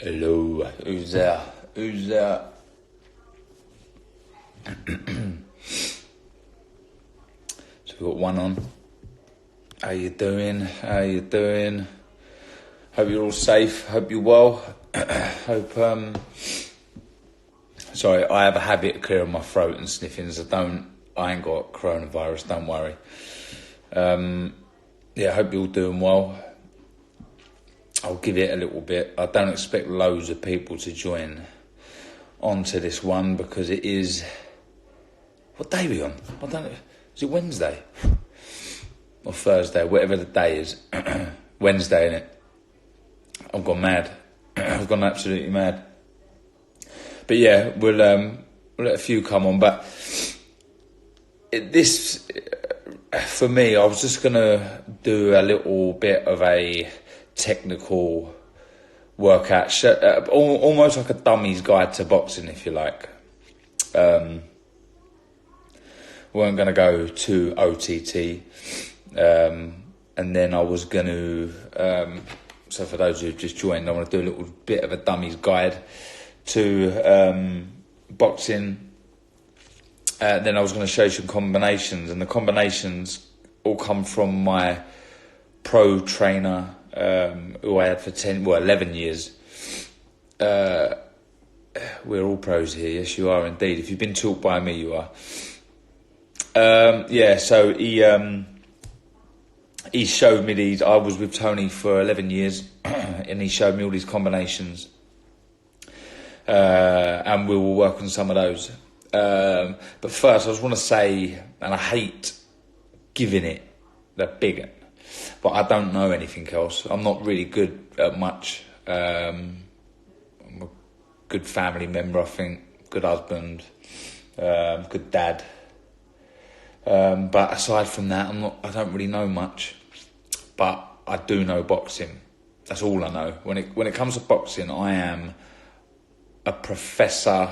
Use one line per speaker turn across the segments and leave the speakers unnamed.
Hello, who's there? Who's there? So we've got one on. How you doing? How you doing? Hope you're all safe. Hope you're well. Hope, sorry, I have a habit of clearing my throat and sniffing, so I ain't got coronavirus, don't worry. Yeah, hope you're all doing well. I'll give it a little bit. I don't expect loads of people to join onto this one because it is... What day are we on? I don't know. Is it Wednesday? Or Thursday, whatever the day is. Wednesday, innit? I've gone mad. I've gone absolutely mad. But yeah, we'll let a few come on. But this, for me, I was just going to do a little bit of a technical workout, almost like a dummy's guide to boxing, if you like. We weren't going to go to OTT, and then I was going to, so for those who've just joined, I want to do a little bit of a dummy's guide to boxing. Then I was going to show you some combinations, and the combinations all come from my pro trainer, who I had for 11 years. We're all pros here, yes you are indeed. If you've been taught by me, you are. Yeah, so he showed me these. I was with Tony for 11 years, and he showed me all these combinations. And we will work on some of those. But first, I just want to say, and I hate giving it the big one, but I don't know anything else. I'm not really good at much. I'm a good family member, I think. Good husband. Good dad. But aside from that, I don't really know much. But I do know boxing. That's all I know. When it comes to boxing, I am a professor,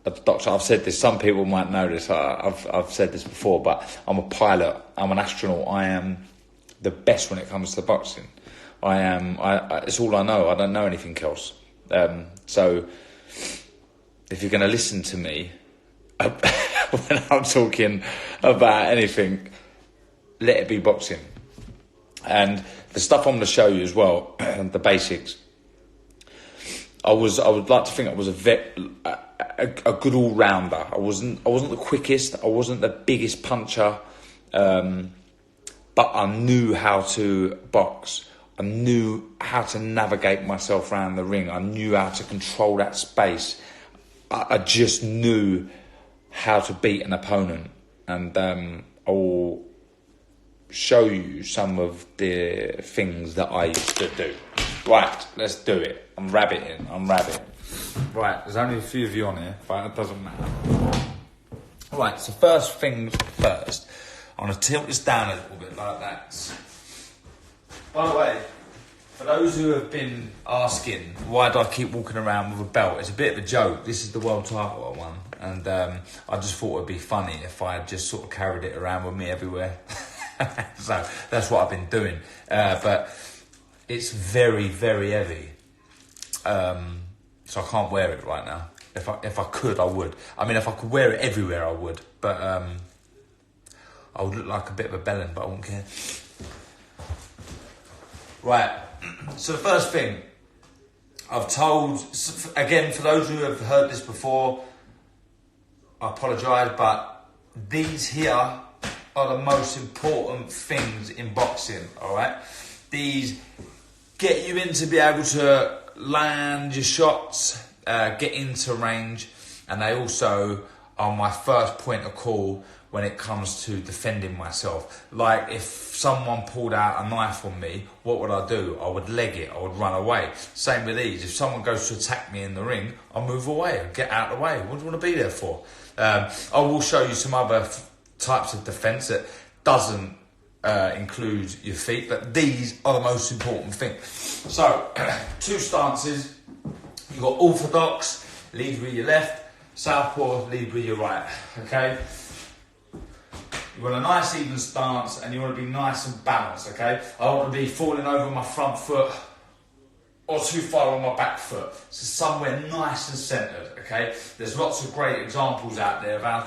a doctor. I've said this. Some people might know this. I've said this before, but I'm a pilot. I'm an astronaut. I am the best when it comes to boxing. It's all I know. I don't know anything else. So if you're going to listen to me when I'm talking about anything, let it be boxing. And the stuff I'm going to show you as well, the basics. I would like to think I was a good all rounder. I wasn't the quickest. I wasn't the biggest puncher. But I knew how to box. I knew how to navigate myself around the ring. I knew how to control that space. I just knew how to beat an opponent. And I will show you some of the things that I used to do. Right, let's do it. I'm rabbiting. Right, there's only a few of you on here, but it doesn't matter. Right, so first things first. I'm going to tilt this down a little bit like that. By the way, for those who have been asking, why do I keep walking around with a belt? It's a bit of a joke. This is the world title I won. And I just thought it would be funny if I just sort of carried it around with me everywhere. So that's what I've been doing. But it's very, very heavy. So I can't wear it right now. If I could, I would. I mean, if I could wear it everywhere, I would. But I would look like a bit of a bellend, but I wouldn't care. Right, so the first thing, I've told, again, for those who have heard this before, I apologise, but these here are the most important things in boxing, alright? These get you in to be able to land your shots, get into range, and they also are my first point of call when it comes to defending myself. Like, if someone pulled out a knife on me, what would I do? I would leg it, I would run away. Same with these. If someone goes to attack me in the ring, I'll move away, I'll get out of the way. What do you want to be there for? I will show you some other types of defence that doesn't include your feet, but these are the most important thing. So, two stances. You've got orthodox, lead with your left, southpaw, lead with your right, okay? You want a nice even stance and you want to be nice and balanced, okay? I don't want to be falling over my front foot or too far on my back foot. So somewhere nice and centered, okay? There's lots of great examples out there of how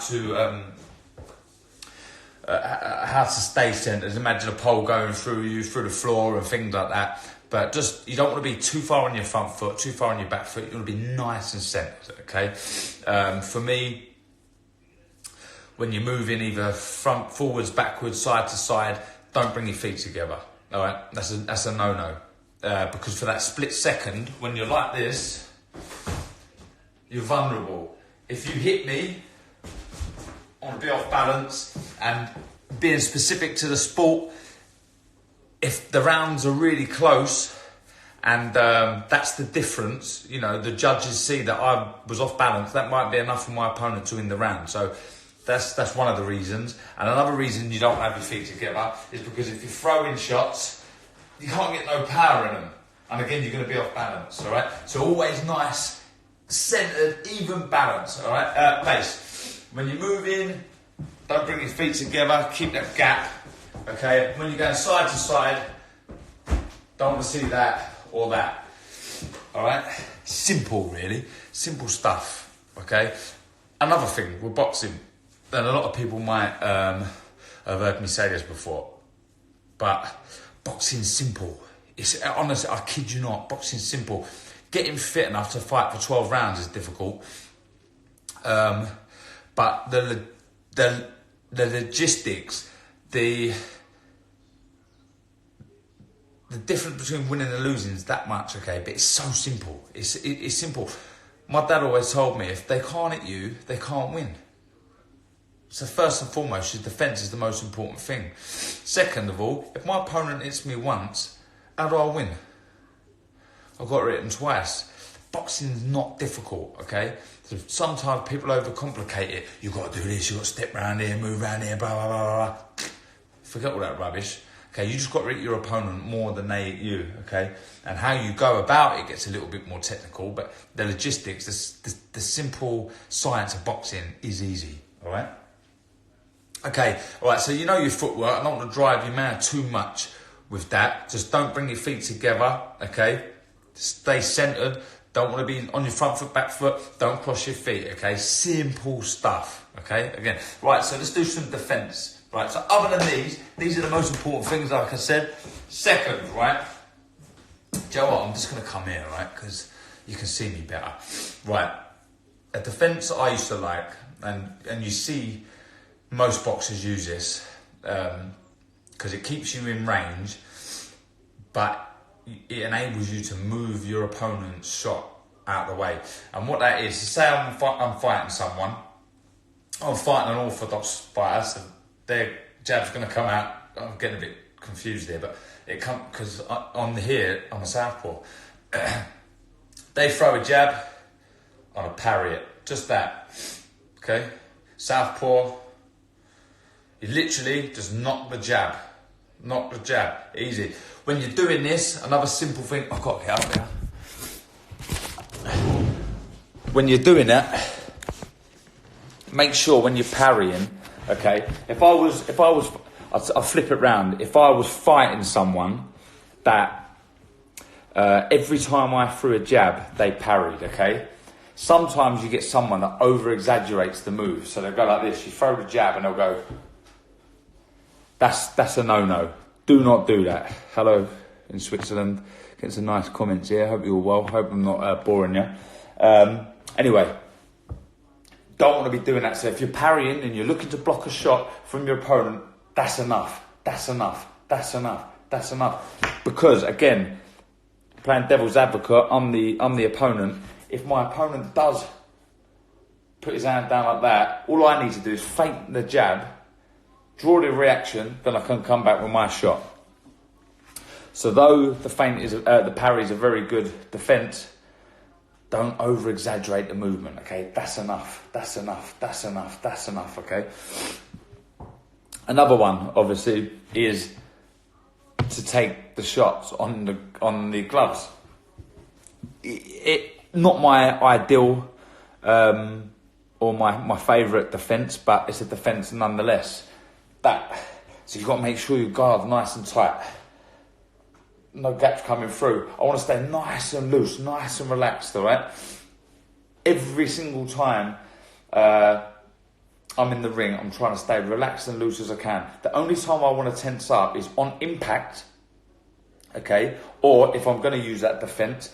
to stay centered. Imagine a pole going through you, through the floor and things like that. But just, you don't want to be too far on your front foot, too far on your back foot. You want to be nice and centered, okay? For me, when you're moving either front, forwards, backwards, side to side, don't bring your feet together, all right? That's a no-no. Because for that split second, when you're like this, you're vulnerable. If you hit me, I want to be off balance, and being specific to the sport, if the rounds are really close and that's the difference, you know, the judges see that I was off balance, that might be enough for my opponent to win the round. So that's one of the reasons. And another reason you don't have your feet together is because if you're throwing shots, you can't get no power in them. And again, you're going to be off balance, all right? So always nice, centered, even balance, all right? Base. When you move in, don't bring your feet together, keep that gap, okay? When you're going side to side, don't want to see that or that, all right? Simple, really. Simple stuff, okay? Another thing with boxing, and a lot of people might have heard me say this before, but boxing's simple. It's honestly, I kid you not, boxing's simple. Getting fit enough to fight for 12 rounds is difficult. But the logistics, the difference between winning and losing is that much, okay? But it's so simple. It's simple. My dad always told me, if they can't hit you, they can't win. So first and foremost, your defence is the most important thing. Second of all, if my opponent hits me once, how do I win? I've got it written twice. Boxing's not difficult, okay? So sometimes people overcomplicate it. You've got to do this, you've got to step around here, move around here, blah, blah, blah, blah. Forget all that rubbish. Okay, you just got to hit your opponent more than they hit you, okay? And how you go about it gets a little bit more technical, but the logistics, the simple science of boxing is easy, all right? Okay, all right, so you know your footwork. I don't want to drive you mad too much with that. Just don't bring your feet together, okay? Stay centered. Don't want to be on your front foot, back foot. Don't cross your feet, okay? Simple stuff, okay? Again, right, so let's do some defense. Right, so other than these are the most important things, like I said. Second, right? Do you know what? I'm just going to come here, right? Because you can see me better. Right, a defense I used to like, and you see most boxers use this, because it keeps you in range, but it enables you to move your opponent's shot out of the way. And what that is, say I'm fighting someone, I'm fighting an orthodox fighter, so their jab's going to come out. I'm getting a bit confused here, but it comes because on here I'm a southpaw. They throw a jab, I'm a parry it, just that. Okay, southpaw. You literally just knock the jab, easy. When you're doing this, another simple thing. I've got to get up here. When you're doing that, make sure when you're parrying. Okay, I'll flip it round. If I was fighting someone that every time I threw a jab, they parried, okay? Sometimes you get someone that over-exaggerates the move. So they'll go like this, you throw the jab and they'll go, that's a no-no. Do not do that. Hello in Switzerland. Getting some nice comments here. Hope you're well. Hope I'm not boring you. Anyway. Don't want to be doing that. So if you're parrying and you're looking to block a shot from your opponent, that's enough. That's enough. That's enough. That's enough. Because again, playing devil's advocate, I'm the opponent. If my opponent does put his hand down like that, all I need to do is feint the jab, draw the reaction, then I can come back with my shot. So though the parry is a very good defence, don't over-exaggerate the movement, okay? That's enough, that's enough, that's enough, that's enough, okay? Another one, obviously, is to take the shots on the gloves. Not my ideal or my favourite defence, but it's a defence nonetheless. So you've got to make sure your guard's nice and tight. no gaps coming through. I want to stay nice and loose, nice and relaxed, all right? Every single time I'm in the ring, I'm trying to stay relaxed and loose as I can. The only time I want to tense up is on impact, okay? Or if I'm going to use that defense,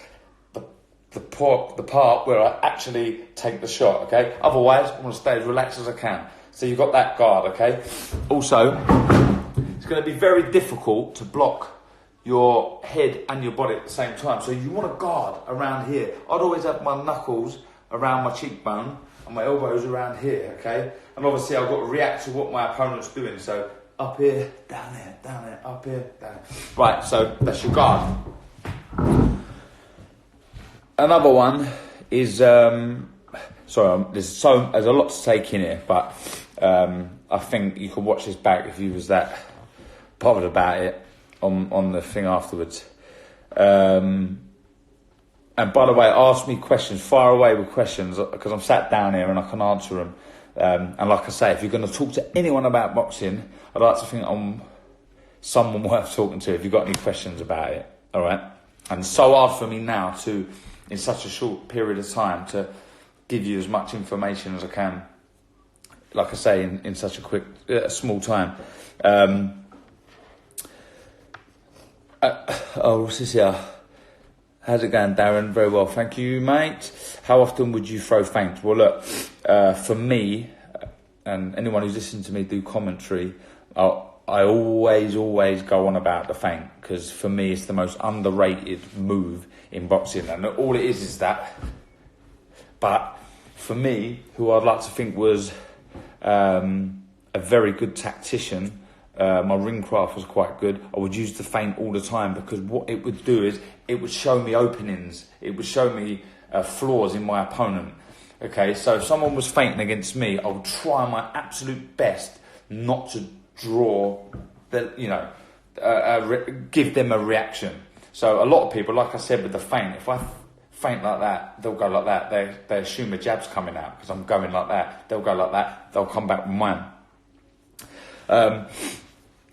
the part where I actually take the shot, okay? Otherwise, I want to stay as relaxed as I can. So you've got that guard, okay? Also, it's going to be very difficult to block your head and your body at the same time. So you want to guard around here. I'd always have my knuckles around my cheekbone and my elbows around here, okay? And obviously I've got to react to what my opponent's doing. So up here, down there, up here, down there. Right, so that's your guard. Another one is, there's a lot to take in here, but I think you could watch this back if you was that bothered about it on the thing afterwards. And by the way, ask me questions, fire away with questions, because I'm sat down here and I can answer them. And like I say, if you're going to talk to anyone about boxing, I'd like to think I'm someone worth talking to if you've got any questions about it, all right? And it's so hard for me now to, in such a short period of time, to give you as much information as I can, like I say, in such a quick, small time. What's this here? How's it going, Darren? Very well, thank you, mate. How often would you throw feints? Well, look, for me, and anyone who's listened to me do commentary, I always go on about the feint, because for me it's the most underrated move in boxing, and all it is that. But for me, who I'd like to think was a very good tactician, my ring craft was quite good. I would use the feint all the time, because what it would do is it would show me openings. It would show me flaws in my opponent. Okay, so if someone was feinting against me, I would try my absolute best not to draw, give them a reaction. So a lot of people, like I said with the feint, if I feint like that, they'll go like that. They assume a jab's coming out because I'm going like that. They'll go like that. They'll come back with mine.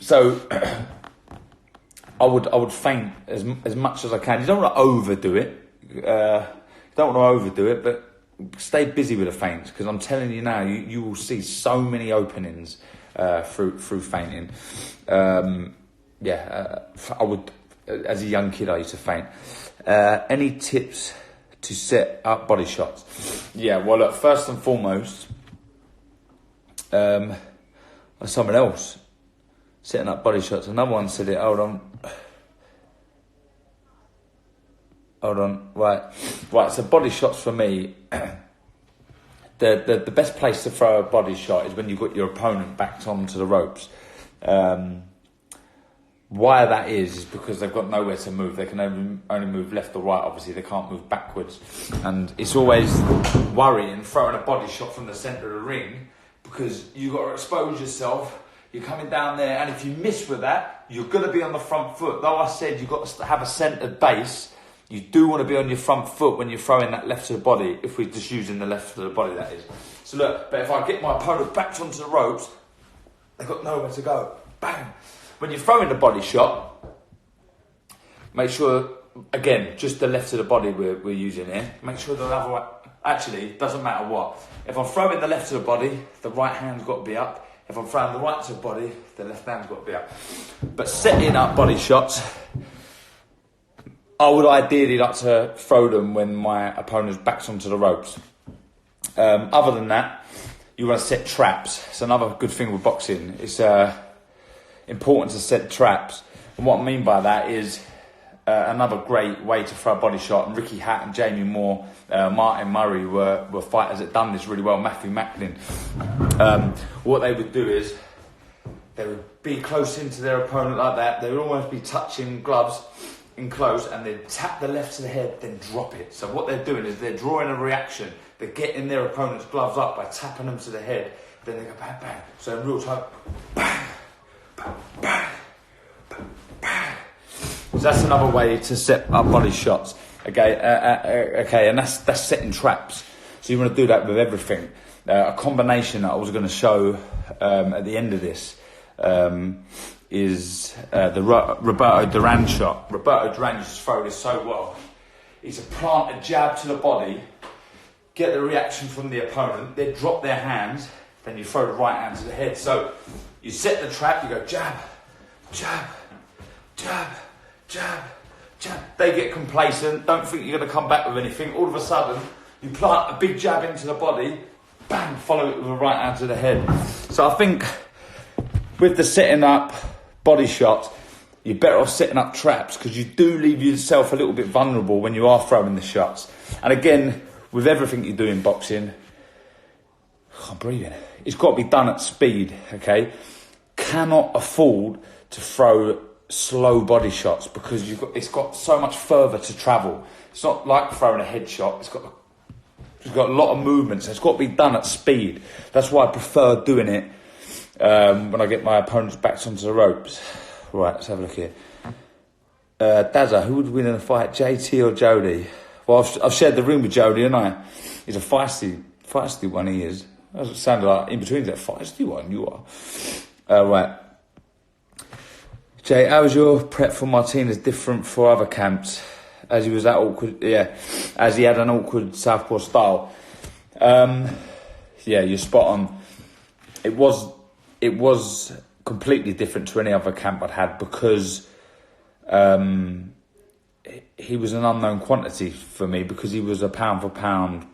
So I would feint as much as I can. You don't want to overdo it. But stay busy with the feints, because I'm telling you now, you will see so many openings through feinting. I would, as a young kid, I used to feint. Any tips to set up body shots? Yeah, well, look, first and foremost, someone else setting up body shots. Another one said it. Hold on. Right. So body shots for me, the best place to throw a body shot is when you've got your opponent backed onto the ropes. Why that is because they've got nowhere to move. They can only move left or right. Obviously, they can't move backwards. And it's always worrying throwing a body shot from the centre of the ring, because you've got to expose yourself. You're coming down there, and if you miss with that, you're going to be on the front foot. Though I said you've got to have a centred base, you do want to be on your front foot when you're throwing that left to the body, if we're just using the left to the body, that is. So look, but if I get my opponent backed onto the ropes, they've got nowhere to go. Bang! When you're throwing the body shot, make sure, again, just the left to the body we're using here. Make sure the other way, actually, it doesn't matter what. If I'm throwing the left to the body, the right hand's got to be up. If I'm throwing the right to the body, the left hand's got to be up. But setting up body shots, I would ideally like to throw them when my opponent's back's onto the ropes. Other than that, you want to set traps. It's another good thing with boxing. It's important to set traps. And what I mean by that is another great way to throw a body shot. And Ricky Hatt and Jamie Moore, Martin Murray were fighters that done this really well. Matthew Macklin. What they would do is they would be close into their opponent like that. They would almost be touching gloves in close, and they'd tap the left to the head, then drop it. So what they're doing is they're drawing a reaction. They're getting their opponent's gloves up by tapping them to the head. Then they go bang, bang. So in real time, bang, bang, bang, bang, bang. So that's another way to set up body shots. Okay, and that's setting traps. So you want to do that with everything. A combination that I was going to show at the end of this is the Roberto Duran shot. Roberto Duran used to throw this so well. He's to plant a jab to the body, get the reaction from the opponent, they drop their hands, then you throw the right hand to the head. So you set the trap, you go jab, jab, jab, jab, jab. They get complacent, don't think you're going to come back with anything. All of a sudden, you plant a big jab into the body, bang, follow it with the right hand to the head. So I think with the setting up body shots, you're better off setting up traps because you do leave yourself a little bit vulnerable when you are throwing the shots. And again, with everything you do in boxing, I'm breathing. It's got to be done at speed, okay? Cannot afford to throw slow body shots because it's got so much further to travel. It's not like throwing a headshot. It's got a lot of movement, so it's got to be done at speed. That's why I prefer doing it when I get my opponents back onto the ropes. Right, let's have a look here. Dazza, who would win in a fight, JT or Jody? Well, I've shared the ring with Jody, haven't I? He's a feisty one, he is. That sounded like in between that feisty one, you are. Right. Jay, how was your prep for Martinez different for other camps? As he was that awkward, as he had an awkward southpaw style. Yeah, you're spot on. It was completely different to any other camp I'd had because he was an unknown quantity for me because he was a pound for pound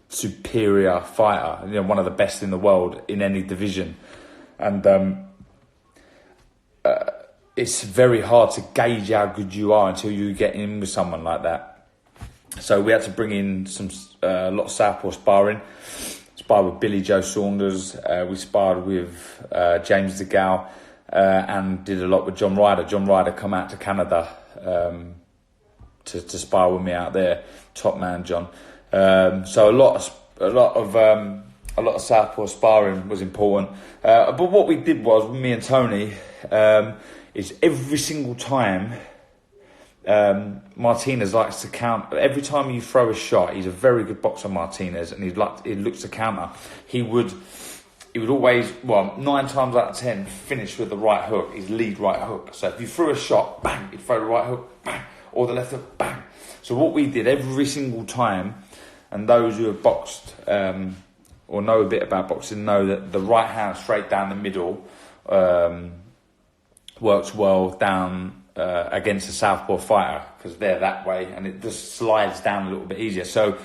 superior fighter, one of the best in the world in any division, and it's very hard to gauge how good you are until you get in with someone like that. So we had to bring in a lot of southpaw sparring. Sparred with Billy Joe Saunders, we sparred with James DeGale, and did a lot with John Ryder. John Ryder come out to Canada to spar with me out there. Top man, John. So a lot of southpaw sparring was important. But what we did was, with me and Tony, is every single time Martinez likes to count. Every time you throw a shot, he's a very good boxer, Martinez, and he looks to counter. He would always, 9 times out of 10, finish with the right hook, his lead right hook. So if you threw a shot, bang, he'd throw the right hook, bang, or the left hook, bang. So what we did every single time, and those who have boxed or know a bit about boxing know that the right hand straight down the middle works well down against a southpaw fighter because they're that way and it just slides down a little bit easier. So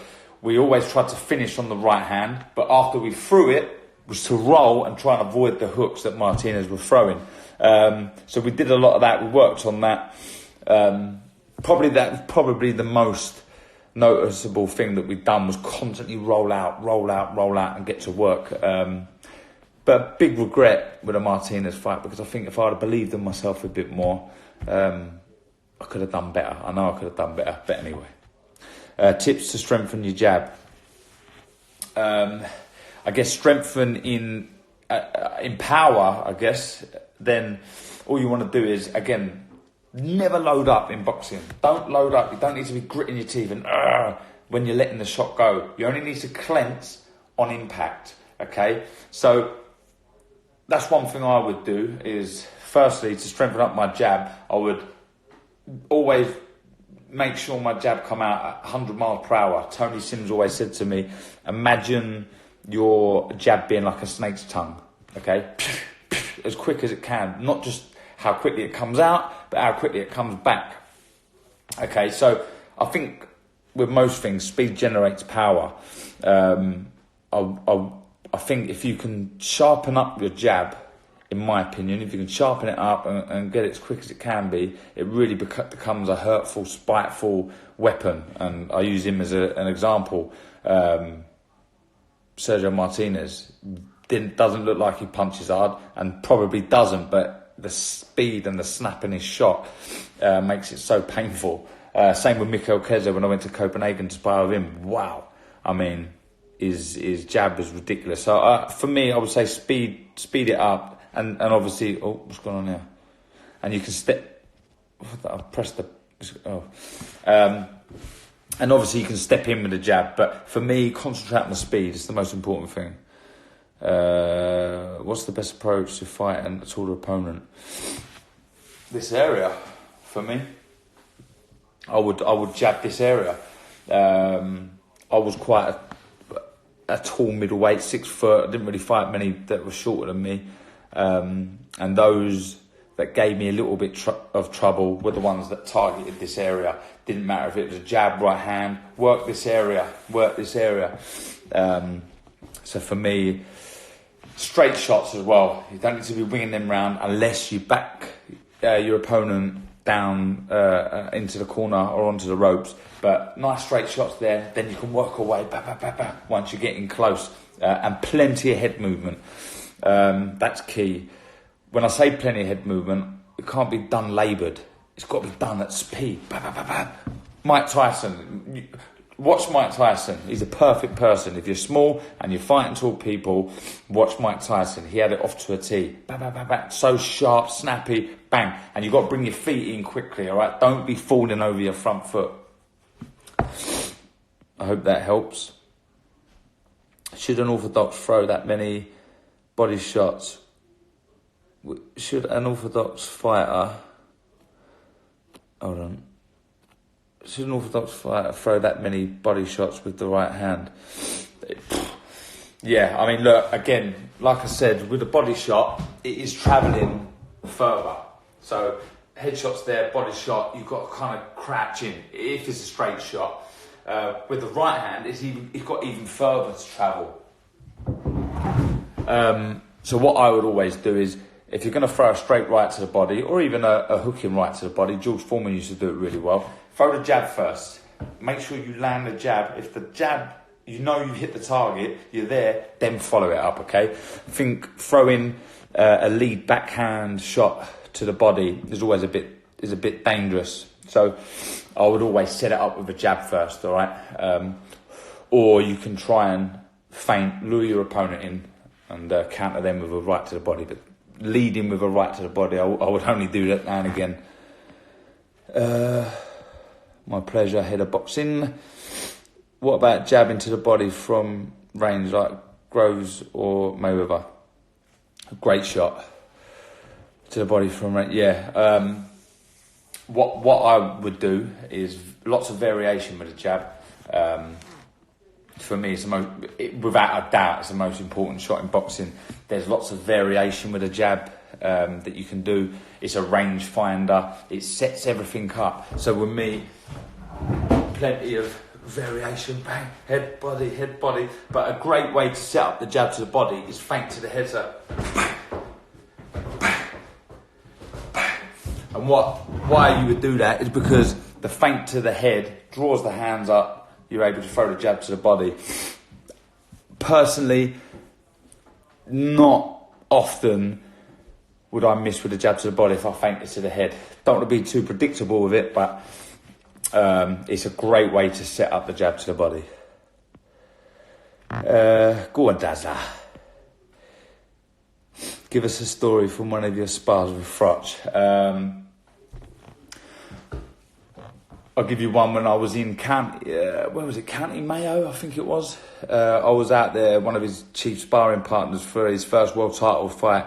we always tried to finish on the right hand, but after we threw it was to roll and try and avoid the hooks that Martinez was throwing. So we did a lot of that. We worked on that. Probably the most noticeable thing that we've done was constantly roll out and get to work. But big regret with a Martinez fight because I think if I'd have believed in myself a bit more, I could have done better. I know I could have done better, but anyway. Tips to strengthen your jab. I guess strengthen in power, I guess. Then all you want to do is, again, never load up in boxing. Don't load up. You don't need to be gritting your teeth and when you're letting the shot go. You only need to clench on impact, okay? So that's one thing I would do is, firstly, to strengthen up my jab, I would always make sure my jab come out at 100 miles per hour. Tony Sims always said to me, imagine your jab being like a snake's tongue, okay? As quick as it can. Not just how quickly it comes out, but how quickly it comes back. Okay, so I think with most things, speed generates power. I think if you can sharpen up your jab, in my opinion, if you can sharpen it up and get it as quick as it can be, it really becomes a hurtful, spiteful weapon. And I use him as an example. Sergio Martinez doesn't look like he punches hard, and probably doesn't, but the speed and the snap in his shot makes it so painful. Same with Mikkel Keza when I went to Copenhagen to spar with him. Wow. I mean, his jab was ridiculous. So for me, I would say speed it up, and obviously, what's going on here? And you can step. I pressed the. And obviously you can step in with a jab, but for me, concentrate on the speed. It's the most important thing. What's the best approach to fight a taller opponent? This area, for me. I would jab this area. I was quite a tall middleweight, 6 foot. I didn't really fight many that were shorter than me. And those that gave me a little bit of trouble were the ones that targeted this area. Didn't matter if it was a jab, right hand, work this area. So for me, straight shots as well. You don't need to be winging them round unless you back your opponent down into the corner or onto the ropes. But nice straight shots there, then you can work away once you're getting close. And plenty of head movement. That's key. When I say plenty of head movement, it can't be done laboured. It's got to be done at speed. Mike Tyson. Watch Mike Tyson. He's a perfect person. If you're small and you're fighting tall people, watch Mike Tyson. He had it off to a T. So sharp, snappy, bang. And you've got to bring your feet in quickly, all right? Don't be falling over your front foot. I hope that helps. Should an orthodox throw that many body shots? Should an orthodox fighter... Hold on. Should an orthodox fighter throw that many body shots with the right hand? Yeah, I mean, look, again, like I said, with a body shot, it is travelling further. So, headshots there, body shot, you've got to kind of crouch in if it's a straight shot. With the right hand, it's got even further to travel. So what I would always do is, if you're going to throw a straight right to the body, or even a hooking right to the body, George Foreman used to do it really well, throw the jab first. Make sure you land the jab. If the jab, you know you hit the target, you're there, then follow it up, okay? I think throwing a lead backhand shot to the body is always a bit dangerous. So I would always set it up with a jab first, all right? Or you can try and feint, lure your opponent in and counter them with a right to the body. But leading with a right to the body, I would only do that now and again. My pleasure, head of boxing. What about jabbing to the body from range like Groves or Mayweather? A great shot to the body from range, yeah. What I would do is lots of variation with a jab. For me, without a doubt, it's the most important shot in boxing. There's lots of variation with a jab that you can do. It's a range finder. It sets everything up. So with me, plenty of variation, bang, head, body. But a great way to set up the jab to the body is feint to the head, so bang, bang, bang. And why you would do that is because the feint to the head draws the hands up. You're able to throw the jab to the body. Personally, not often would I miss with a jab to the body if I feinted to the head. Don't want to be too predictable with it, but it's a great way to set up the jab to the body. Go on, Dazzler. Give us a story from one of your spars with Frotch. I'll give you one when I was in County, where was it, County Mayo, I think it was. I was out there, one of his chief sparring partners for his first world title fight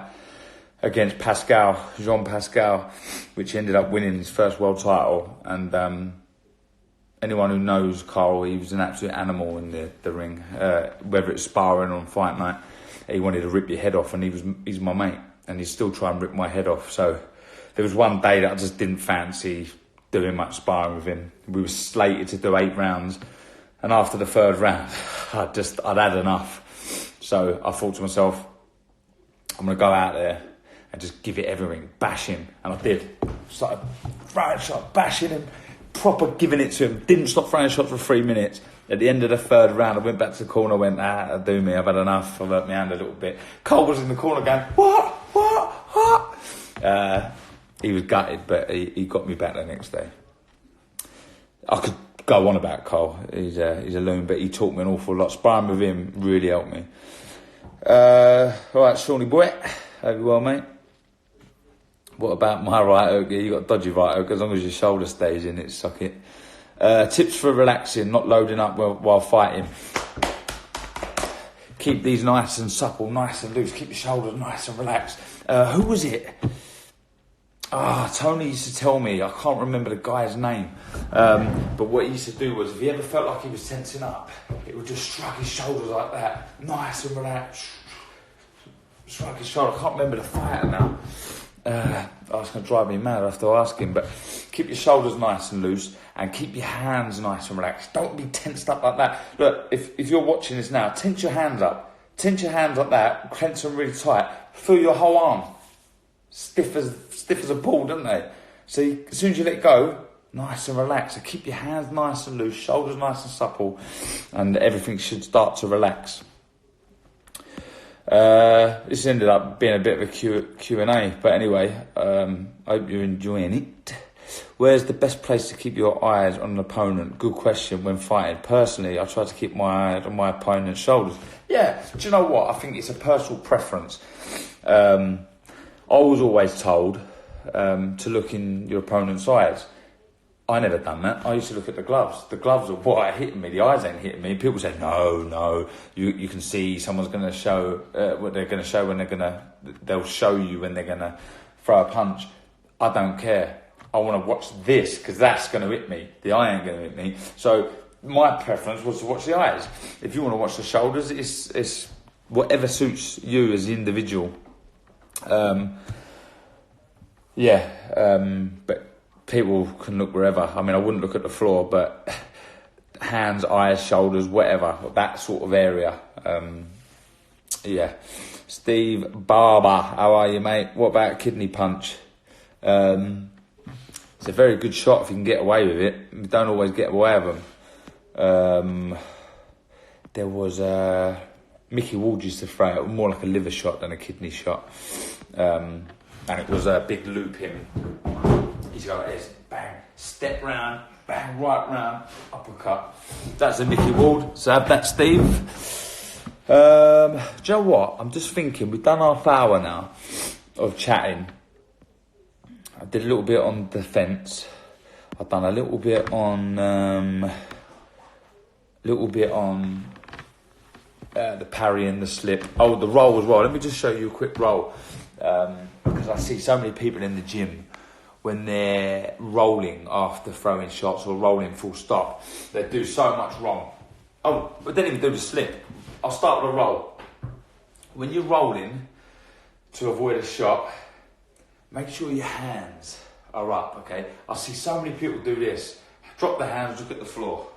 against Jean Pascal, which ended up winning his first world title. And anyone who knows Carl, he was an absolute animal in the ring, whether it's sparring or on fight night. He wanted to rip your head off, and he's my mate, and he's still trying to rip my head off. So there was one day that I just didn't fancy doing much sparring with him. We were slated to do 8 rounds, and after the 3rd round, I'd had enough. So I thought to myself, I'm going to go out there and just give it everything, bash him. And I did. Started throwing shots, bashing him, proper giving it to him. Didn't stop throwing shots for 3 minutes. At the end of the 3rd round, I went back to the corner, went, that'll do me, I've had enough. I've hurt my hand a little bit. Cole was in the corner going, what? He was gutted, but he got me back the next day. I could go on about Cole. He's a loon, but he taught me an awful lot. Sparring with him really helped me. All right, Shawnee boy. Hope you're well, mate. What about my right hook? Yeah, you got a dodgy right hook. As long as your shoulder stays in it, suck it. Tips for relaxing, not loading up while fighting. keep these nice and supple, nice and loose. Keep your shoulders nice and relaxed. Who was it? Tony used to tell me, I can't remember the guy's name, but what he used to do was, if he ever felt like he was tensing up, it would just shrug his shoulders like that, nice and relaxed, shrug his shoulder. I can't remember the fighter now. It's going to drive me mad after I ask him, but keep your shoulders nice and loose, and keep your hands nice and relaxed. Don't be tensed up like that. Look, if you're watching this now, tense your hands up. Tense your hands like that, clench them really tight, feel your whole arm. Stiff as a ball, don't they? So as soon as you let go, nice and relaxed. So keep your hands nice and loose, shoulders nice and supple, and everything should start to relax. This ended up being a bit of a Q&A, but anyway, I hope you're enjoying it. Where's the best place to keep your eyes on an opponent? Good question when fighting. Personally, I try to keep my eye on my opponent's shoulders. Yeah, do you know what? I think it's a personal preference. I was always told to look in your opponent's eyes. I never done that. I used to look at the gloves. The gloves are what are hitting me. The eyes ain't hitting me. People say, no, you can see someone's going to show what they're going to show when they'll show you when they're going to throw a punch. I don't care. I want to watch this because that's going to hit me. The eye ain't going to hit me. So my preference was to watch the eyes. If you want to watch the shoulders, it's whatever suits you as the individual. But people can look wherever. I mean, I wouldn't look at the floor, but hands, eyes, shoulders, whatever, that sort of area. Steve Barber, how are you, mate? What about kidney punch? It's a very good shot if you can get away with it. You don't always get away with them. There was Mickey Ward used to throw it more like a liver shot than a kidney shot. And it was a big loop in. He's got like this, bang, step round, bang, right round, uppercut. That's a Mickey Ward, so have that, Steve. Do you know what? I'm just thinking, we've done half hour now of chatting. I did a little bit on defence. I've done a little bit on the parry and the slip. Oh, the roll as well. Let me just show you a quick roll. Because I see so many people in the gym, when they're rolling after throwing shots or rolling full stop, they do so much wrong. Oh, but they didn't even do the slip. I'll start with a roll. When you're rolling to avoid a shot, make sure your hands are up, okay? I see so many people do this. Drop the hands, look at the floor.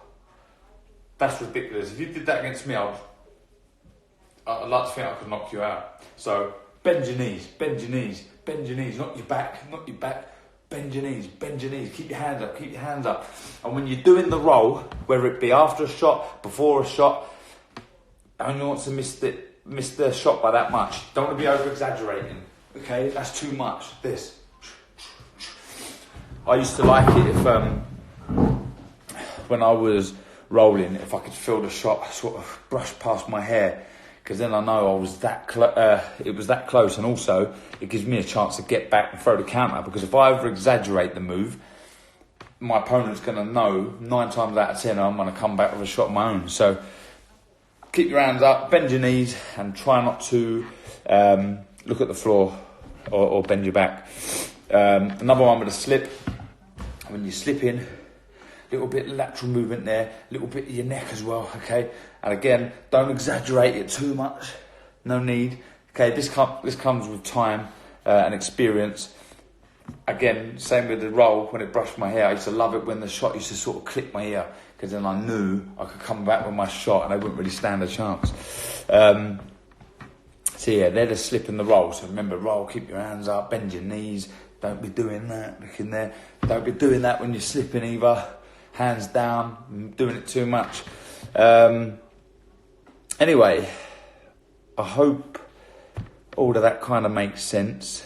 That's ridiculous. If you did that against me, I'd like to think I could knock you out. So bend your knees, bend your knees, bend your knees, not your back, bend your knees, keep your hands up, And when you're doing the roll, whether it be after a shot, before a shot, only want to miss the shot by that much. Don't want to be over-exaggerating, okay? That's too much, this. I used to like it if, when I was rolling, if I could feel the shot sort of brush past my hair, because then I know I was it was that close, and also it gives me a chance to get back and throw the counter, because if I over-exaggerate the move, my opponent's going to know 9 times out of 10 I'm going to come back with a shot of my own. So keep your hands up, bend your knees, and try not to look at the floor or bend your back. Another one with a slip. When you slip in, little bit of lateral movement there, little bit of your neck as well, okay? And again, don't exaggerate it too much. No need. Okay, this comes with time and experience. Again, same with the roll. When it brushed my hair, I used to love it when the shot used to sort of clip my ear, because then I knew I could come back with my shot and they wouldn't really stand a chance. So yeah, they're the slip and the roll. So remember, roll, keep your hands up, bend your knees. Don't be doing that. Look in there. Don't be doing that when you're slipping either. Hands down, doing it too much. Anyway, I hope all of that kind of makes sense.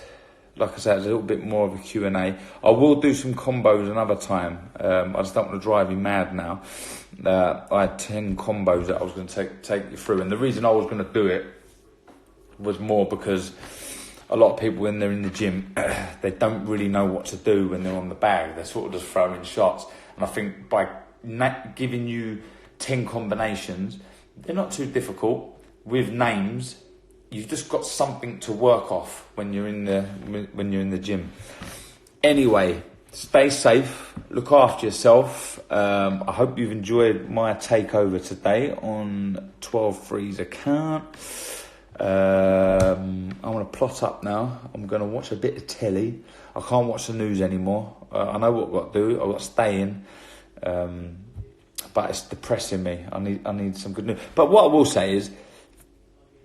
Like I said, it's a little bit more of a Q&A. I will do some combos another time. I just don't want to drive you mad now. I had 10 combos that I was going to take you through. And the reason I was going to do it was more because a lot of people, when they're in the gym, they don't really know what to do when they're on the bag. They're sort of just throwing shots. And I think by giving you 10 combinations, they're not too difficult. with names, you've just got something to work off when you're in the gym. Anyway, stay safe, look after yourself. I hope you've enjoyed my takeover today on 12-3's account. I want to plot up now. I'm going to watch a bit of telly. I can't watch the news anymore. I know what I've got to do. I've got to stay in. But it's depressing me. I need some good news. But what I will say is,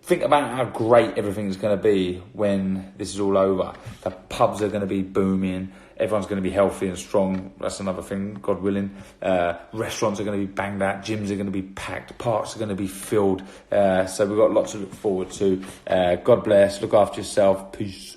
think about how great everything's going to be when this is all over. The pubs are going to be booming. Everyone's going to be healthy and strong. That's another thing, God willing. Restaurants are going to be banged out. Gyms are going to be packed. Parks are going to be filled. So we've got lots to look forward to. God bless. Look after yourself. Peace.